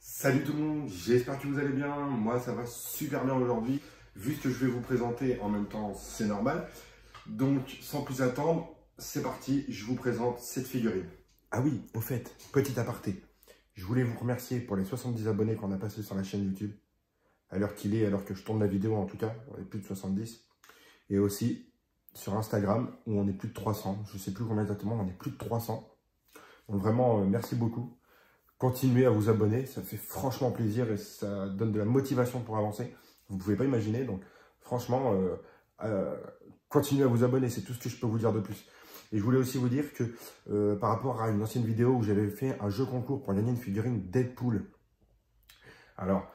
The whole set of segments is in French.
Salut tout le monde, j'espère que vous allez bien. Moi ça va super bien aujourd'hui. Vu ce que je vais vous présenter en même temps, c'est normal. Donc sans plus attendre, c'est parti, je vous présente cette figurine. Ah oui, au fait, petit aparté. Je voulais vous remercier pour les 70 abonnés qu'on a passés sur la chaîne YouTube. À l'heure qu'il est, à l'heure que je tourne la vidéo en tout cas, on est plus de 70. Et aussi sur Instagram où on est plus de 300. Je ne sais plus combien exactement, on est plus de 300. Donc vraiment, merci beaucoup. Continuez à vous abonner, ça fait franchement plaisir et ça donne de la motivation pour avancer. Vous ne pouvez pas imaginer, donc franchement, continuez à vous abonner, c'est tout ce que je peux vous dire de plus. Et je voulais aussi vous dire que par rapport à une ancienne vidéo où j'avais fait un jeu concours pour gagner une figurine Deadpool. Alors,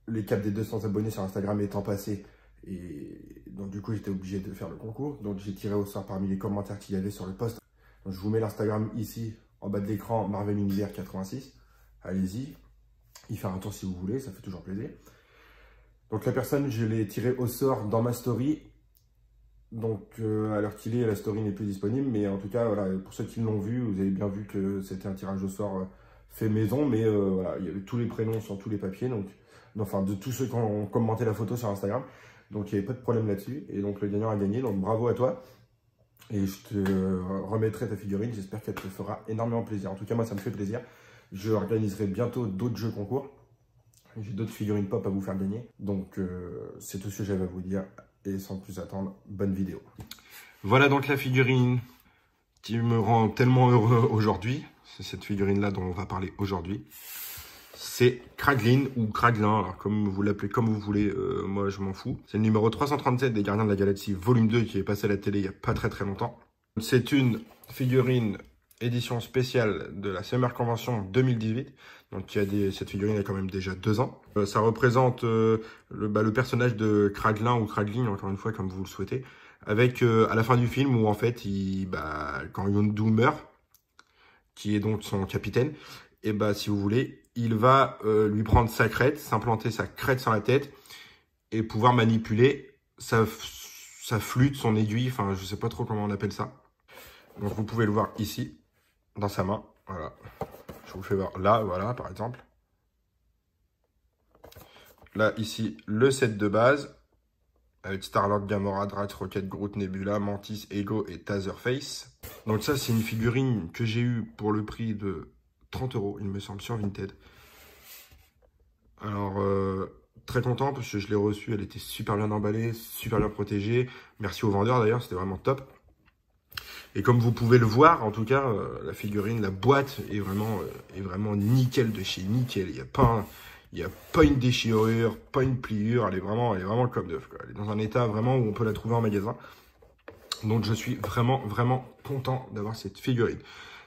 les caps des 200 abonnés sur Instagram étant passés, et donc du coup j'étais obligé de faire le concours. Donc j'ai tiré au sort parmi les commentaires qu'il y avait sur le post. Donc, je vous mets l'Instagram ici, en bas de l'écran, Marvel Univers 86. Allez-y, y faire un tour si vous voulez, ça fait toujours plaisir. Donc la personne, je l'ai tiré au sort dans ma story. Donc à l'heure qu'il est, la story n'est plus disponible. Mais en tout cas, voilà, pour ceux qui l'ont vu, vous avez bien vu que c'était un tirage au sort fait maison. Mais voilà, il y avait tous les prénoms sur tous les papiers. Donc, enfin, de tous ceux qui ont commenté la photo sur Instagram. Donc il n'y avait pas de problème là-dessus. Et donc le gagnant a gagné. Donc bravo à toi. Et je te remettrai ta figurine, j'espère qu'elle te fera énormément plaisir. En tout cas, moi, ça me fait plaisir. Je organiserai bientôt d'autres jeux concours. J'ai d'autres figurines pop à vous faire gagner. Donc, c'est tout ce que j'avais à vous dire. Et sans plus attendre, bonne vidéo. Voilà donc la figurine qui me rend tellement heureux aujourd'hui. C'est cette figurine-là dont on va parler aujourd'hui. C'est Kraglin ou Kraglin, alors comme vous l'appelez comme vous voulez, moi je m'en fous. C'est le numéro 337 des Gardiens de la Galaxie volume 2 qui est passé à la télé il n'y a pas très longtemps. C'est une figurine édition spéciale de la Summer Convention 2018. Donc cette figurine a quand même déjà 2 ans. Ça représente le personnage de Kraglin ou Kraglin, encore une fois comme vous le souhaitez. Avec à la fin du film où en fait, quand Yondu meurt, qui est donc son capitaine, et si vous voulez, il va lui prendre sa crête, s'implanter sa crête sur la tête et pouvoir manipuler sa flûte, son aiguille, enfin je sais pas trop comment on appelle ça. Donc vous pouvez le voir ici, dans sa main, voilà. Je vous le fais voir là, voilà, par exemple. Là, ici, le set de base, avec Star-Lord, Gamora, Drax, Rocket, Groot, Nebula, Mantis, Ego et Taserface. Donc ça, c'est une figurine que j'ai eue pour le prix de 30 €, il me semble, sur Vinted. Alors, très content parce que je l'ai reçue, elle était super bien emballée, super bien protégée. Merci au vendeur d'ailleurs, c'était vraiment top. Et comme vous pouvez le voir, en tout cas, la figurine, la boîte est vraiment nickel de chez nickel. Il n'y a pas une déchirure, pas une pliure, elle est vraiment comme neuf, quoi. Elle est dans un état vraiment où on peut la trouver en magasin. Donc je suis vraiment content d'avoir cette figurine.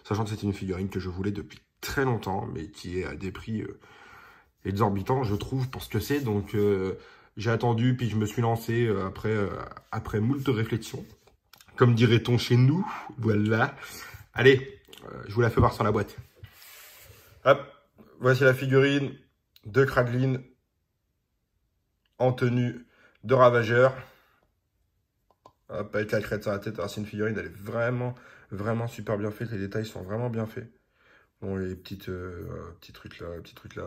Sachant que c'est une figurine que je voulais depuis très longtemps, mais qui est à des prix exorbitants, je trouve, pour ce que c'est. Donc j'ai attendu, puis je me suis lancé après moult réflexions. Comme dirait-on chez nous, voilà. Allez, je vous la fais voir sur la boîte. Hop, voici la figurine de Kraglin en tenue de ravageur. Hop, avec la crête sur la tête. Alors c'est une figurine, elle est vraiment super bien faite. Les détails sont vraiment bien faits. Bon, les petits trucs là,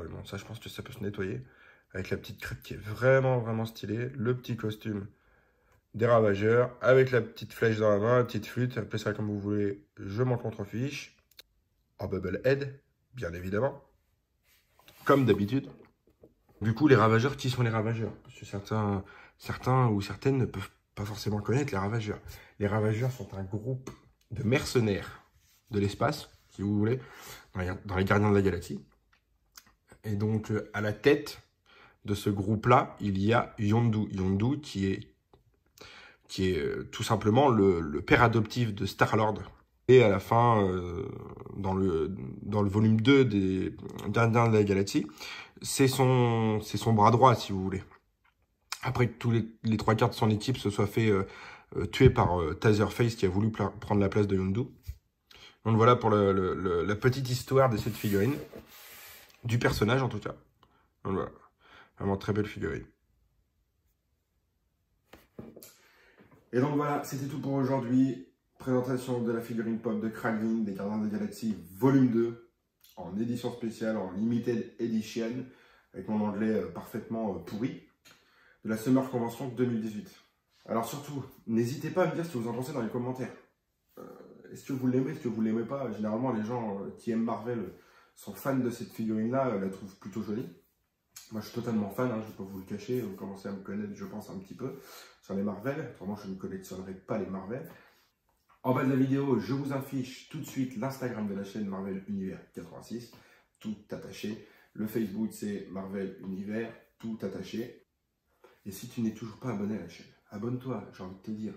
bon, ça je pense que ça peut se nettoyer. Avec la petite crête qui est vraiment stylée. Le petit costume des ravageurs, avec la petite flèche dans la main, la petite flûte, appelez ça comme vous voulez, je m'en contrefiche. En Bubblehead, bien évidemment, comme d'habitude. Du coup, les ravageurs, qui sont les ravageurs? Parce que certains ou certaines ne peuvent pas forcément connaître les ravageurs. Les ravageurs sont un groupe de mercenaires de l'espace, si vous voulez, dans les Gardiens de la Galaxie. Et donc, à la tête de ce groupe-là, il y a Yondu. Yondu qui est tout simplement le père adoptif de Star-Lord. Et à la fin, dans le volume 2 des Gardiens de la Galaxie, c'est son bras droit, si vous voulez. Après que tous les 3/4 de son équipe se soient fait tuer par Taserface, qui a voulu prendre la place de Yondu. Donc voilà pour la petite histoire de cette figurine. Du personnage, en tout cas. Donc voilà. Vraiment très belle figurine. Et donc voilà, c'était tout pour aujourd'hui. Présentation de la figurine pop de Kraglin des Gardiens de la Galaxie volume 2 en édition spéciale, en limited edition, avec mon anglais parfaitement pourri, de la Summer Convention 2018. Alors surtout, n'hésitez pas à me dire ce que vous en pensez dans les commentaires. Est-ce que vous l'aimez, est-ce que vous l'aimez pas? Généralement, les gens qui aiment Marvel sont fans de cette figurine-là, la trouvent plutôt jolie. Moi, je suis totalement fan, hein, je ne vais pas vous le cacher, vous commencez à me connaître, je pense, un petit peu, sur les Marvel. Autrement, je ne collectionnerai pas les Marvel. En bas de la vidéo, je vous affiche tout de suite l'Instagram de la chaîne Marvel Univers 86, tout attaché. Le Facebook, c'est Marvel Univers, tout attaché. Et si tu n'es toujours pas abonné à la chaîne, abonne-toi, j'ai envie de te dire.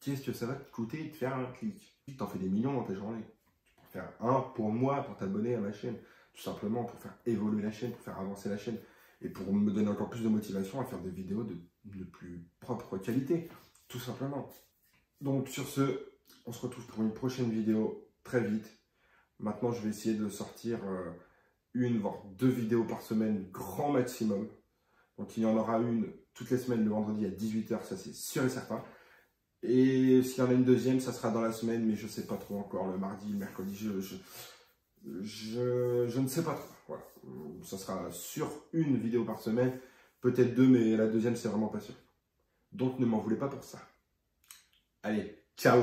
Qu'est-ce que ça va te coûter de faire un clic? Tu t'en fais des millions dans ta journée. Tu peux faire un pour moi, pour t'abonner à ma chaîne. Tout simplement pour faire évoluer la chaîne, pour faire avancer la chaîne. Et pour me donner encore plus de motivation à faire des vidéos de plus propre qualité. Tout simplement. Donc sur ce, on se retrouve pour une prochaine vidéo très vite. Maintenant, je vais essayer de sortir une, voire 2 vidéos par semaine, grand maximum. Donc il y en aura une toutes les semaines le vendredi à 18 h, ça c'est sûr et certain. Et s'il y en a une deuxième, ça sera dans la semaine, mais je ne sais pas trop encore, le mardi, le mercredi, je ne sais pas trop. Voilà. Ça sera sur une vidéo par semaine, peut-être 2, mais la deuxième, c'est vraiment pas sûr. Donc ne m'en voulez pas pour ça. Allez, ciao!